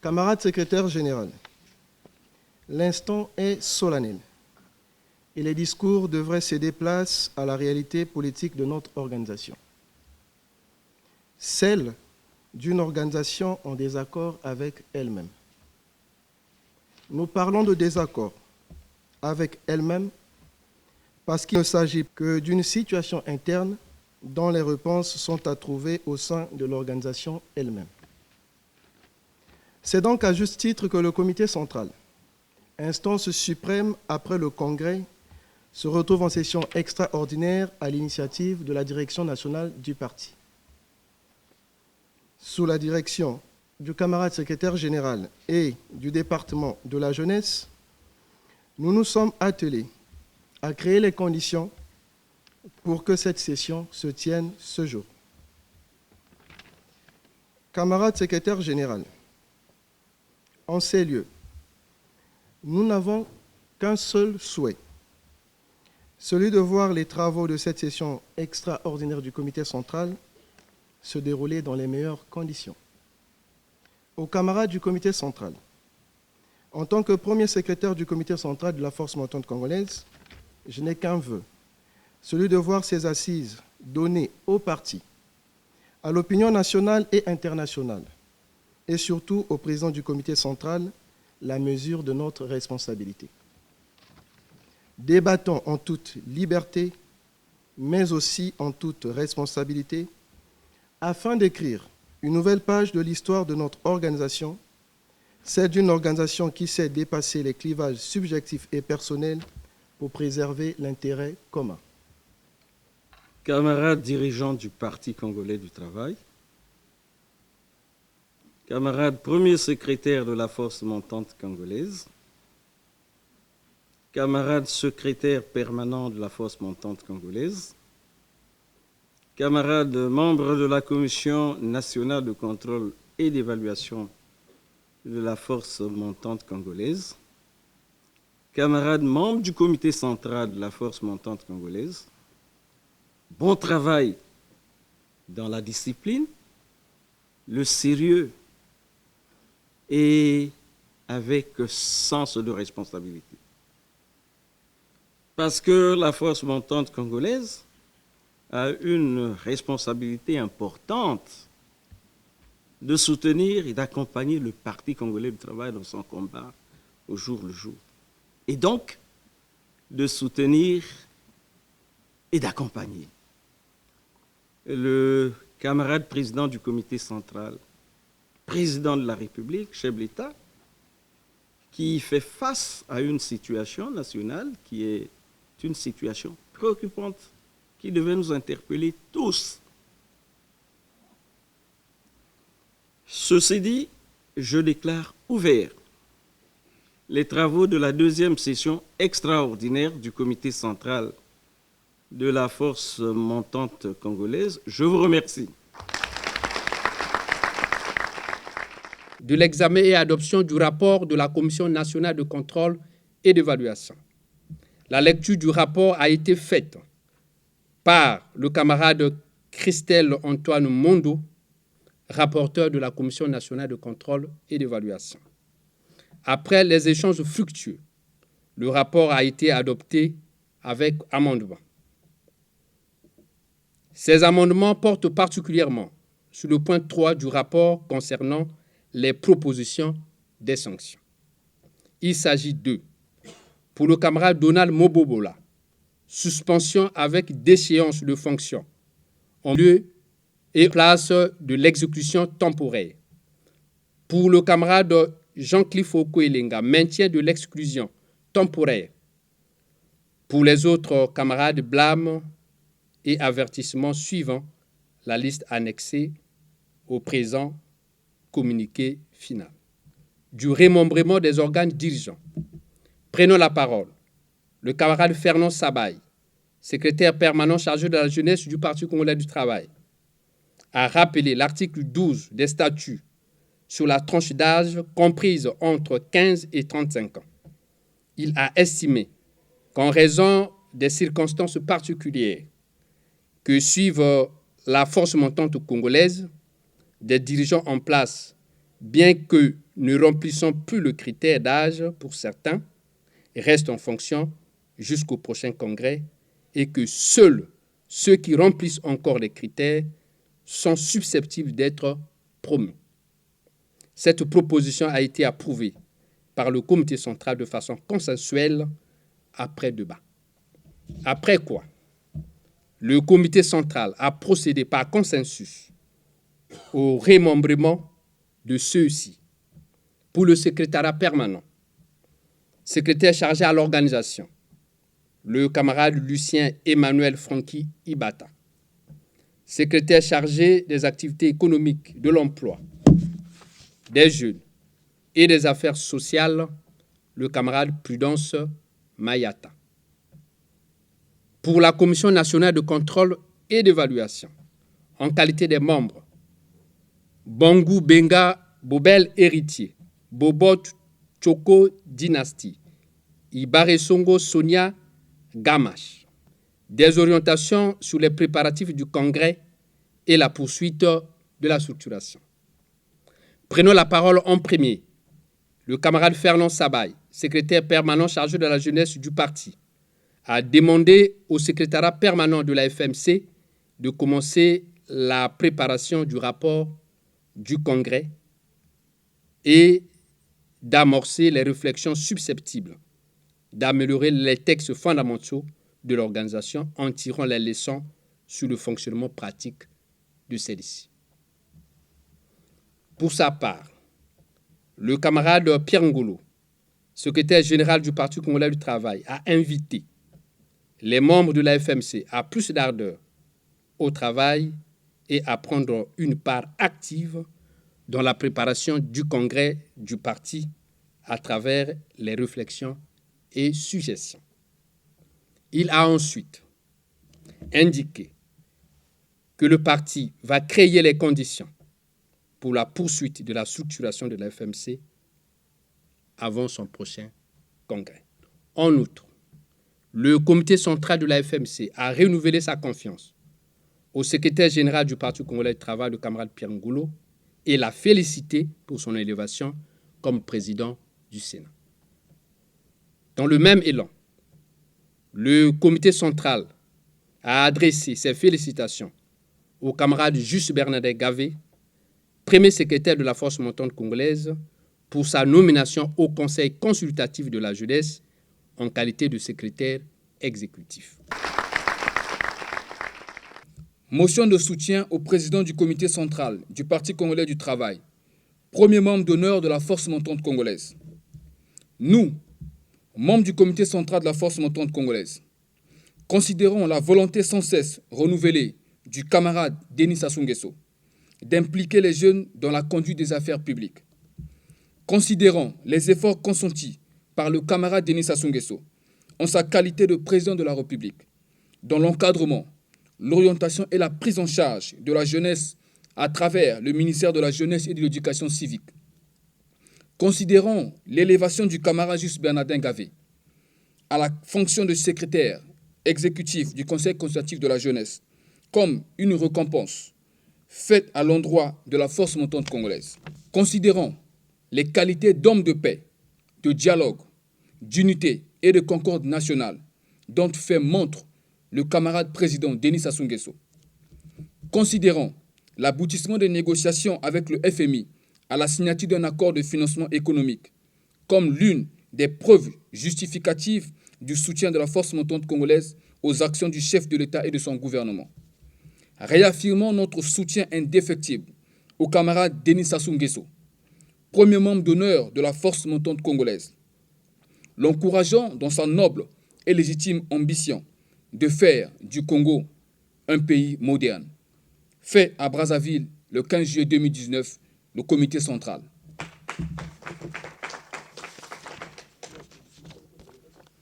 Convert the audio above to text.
Camarade secrétaire général, l'instant est solennel et les discours devraient céder place à la réalité politique de notre organisation. Celle d'une organisation en désaccord avec elle-même. Nous parlons de désaccord avec elle-même parce qu'il ne s'agit que d'une situation interne dont les réponses sont à trouver au sein de l'organisation elle-même. C'est donc à juste titre que le comité central, instance suprême après le Congrès, se retrouve en session extraordinaire à l'initiative de la direction nationale du parti. Sous la direction du camarade secrétaire général et du département de la jeunesse, nous nous sommes attelés à créer les conditions pour que cette session se tienne ce jour. Camarade secrétaire général, en ces lieux, nous n'avons qu'un seul souhait, celui de voir les travaux de cette session extraordinaire du comité central se dérouler dans les meilleures conditions. Aux camarades du comité central, en tant que premier secrétaire du comité central de la force montante congolaise, je n'ai qu'un vœu, celui de voir ces assises données au parti, à l'opinion nationale et internationale, et surtout au président du comité central, la mesure de notre responsabilité. Débattons en toute liberté, mais aussi en toute responsabilité, afin d'écrire une nouvelle page de l'histoire de notre organisation, celle d'une organisation qui sait dépasser les clivages subjectifs et personnels pour préserver l'intérêt commun. Camarades dirigeants du Parti congolais du travail, camarade premier secrétaire de la force montante congolaise, camarade secrétaire permanent de la force montante congolaise, camarades membres de la Commission nationale de contrôle et d'évaluation de la force montante congolaise, camarades membres du comité central de la force montante congolaise, bon travail dans la discipline, le sérieux et avec sens de responsabilité. Parce que la force montante congolaise a une responsabilité importante de soutenir et d'accompagner le Parti congolais du travail dans son combat au jour le jour. Et donc, de soutenir et d'accompagner le camarade président du comité central, président de la République, chef de l'État, qui fait face à une situation nationale qui est une situation préoccupante qui devait nous interpeller tous. Ceci dit, je déclare ouvert les travaux de la deuxième session extraordinaire du comité central de la force montante congolaise. Je vous remercie. De l'examen et adoption du rapport de la Commission nationale de contrôle et d'évaluation. La lecture du rapport a été faite par le camarade Christelle Antoine Mondo, rapporteur de la Commission nationale de contrôle et d'évaluation. Après les échanges fructueux, le rapport a été adopté avec amendements. Ces amendements portent particulièrement sur le point 3 du rapport concernant les propositions des sanctions. Il s'agit de, pour le camarade Donald Mobobola, suspension avec déchéance de fonction en lieu et place de l'exécution temporaire. Pour le camarade Jean-Cliff Okoelenga, maintien de l'exclusion temporaire. Pour les autres camarades, blâme et avertissement suivant la liste annexée au présent communiqué final. Du remembrement des organes dirigeants. Prenons la parole. Le camarade Fernand Sabaye, secrétaire permanent chargé de la jeunesse du Parti congolais du travail, a rappelé l'article 12 des statuts sur la tranche d'âge comprise entre 15 et 35 ans. Il a estimé qu'en raison des circonstances particulières que suivent la force montante congolaise, des dirigeants en place bien que ne remplissant plus le critère d'âge pour certains, restent en fonction jusqu'au prochain congrès et que seuls ceux qui remplissent encore les critères sont susceptibles d'être promus. Cette proposition a été approuvée par le comité central de façon consensuelle après débat. Après quoi, le comité central a procédé par consensus au remembrement de ceux-ci. Pour le secrétariat permanent, secrétaire chargé à l'organisation, le camarade Lucien Emmanuel Francky Ibata. Secrétaire chargé des activités économiques, de l'emploi, des jeunes et des affaires sociales, le camarade Prudence Mayata. Pour la Commission nationale de contrôle et d'évaluation, en qualité des membres, Bangou Benga Bobel Héritier, Bobot Choko Dynastie, Ibare Songo Sonia Gamache. Des orientations sur les préparatifs du congrès et la poursuite de la structuration. Prenons la parole en premier. Le camarade Fernand Sabaye, secrétaire permanent chargé de la jeunesse du parti, a demandé au secrétariat permanent de la FMC de commencer la préparation du rapport du congrès et d'amorcer les réflexions susceptibles d'améliorer les textes fondamentaux de l'organisation en tirant les leçons sur le fonctionnement pratique de celle-ci. Pour sa part, le camarade Pierre Ngolo, secrétaire général du Parti congolais du travail, a invité les membres de la FMC à plus d'ardeur au travail et à prendre une part active dans la préparation du congrès du parti à travers les réflexions et suggestions. Il a ensuite indiqué que le parti va créer les conditions pour la poursuite de la structuration de la FMC avant son prochain congrès. En outre, le comité central de la FMC a renouvelé sa confiance au secrétaire général du Parti congolais du travail, le camarade Pierre Ngolo, et l'a félicité pour son élévation comme président du Sénat. Dans le même élan, le comité central a adressé ses félicitations au camarade Juste Bernadette Gavé, premier secrétaire de la force montante congolaise, pour sa nomination au Conseil consultatif de la jeunesse en qualité de secrétaire exécutif. Motion de soutien au président du comité central du Parti congolais du travail, premier membre d'honneur de la force montante congolaise. Nous, membres du comité central de la force montante congolaise, considérons la volonté sans cesse renouvelée du camarade Denis Sassou Nguesso d'impliquer les jeunes dans la conduite des affaires publiques. Considérons les efforts consentis par le camarade Denis Sassou Nguesso en sa qualité de président de la République dans l'encadrement, l'orientation et la prise en charge de la jeunesse à travers le ministère de la Jeunesse et de l'Éducation civique. Considérons l'élévation du camarade Juste Bernardin Gavé à la fonction de secrétaire exécutif du Conseil consultatif de la jeunesse comme une récompense faite à l'endroit de la force montante congolaise. Considérons les qualités d'homme de paix, de dialogue, d'unité et de concorde nationale dont fait montre le camarade président Denis Sassou Nguesso. Considérons l'aboutissement des négociations avec le FMI à la signature d'un accord de financement économique comme l'une des preuves justificatives du soutien de la force montante congolaise aux actions du chef de l'État et de son gouvernement. Réaffirmons notre soutien indéfectible au camarade Denis Sassou Nguesso, premier membre d'honneur de la force montante congolaise, l'encourageant dans sa noble et légitime ambition de faire du Congo un pays moderne. Fait à Brazzaville le 15 juillet 2019, le comité central.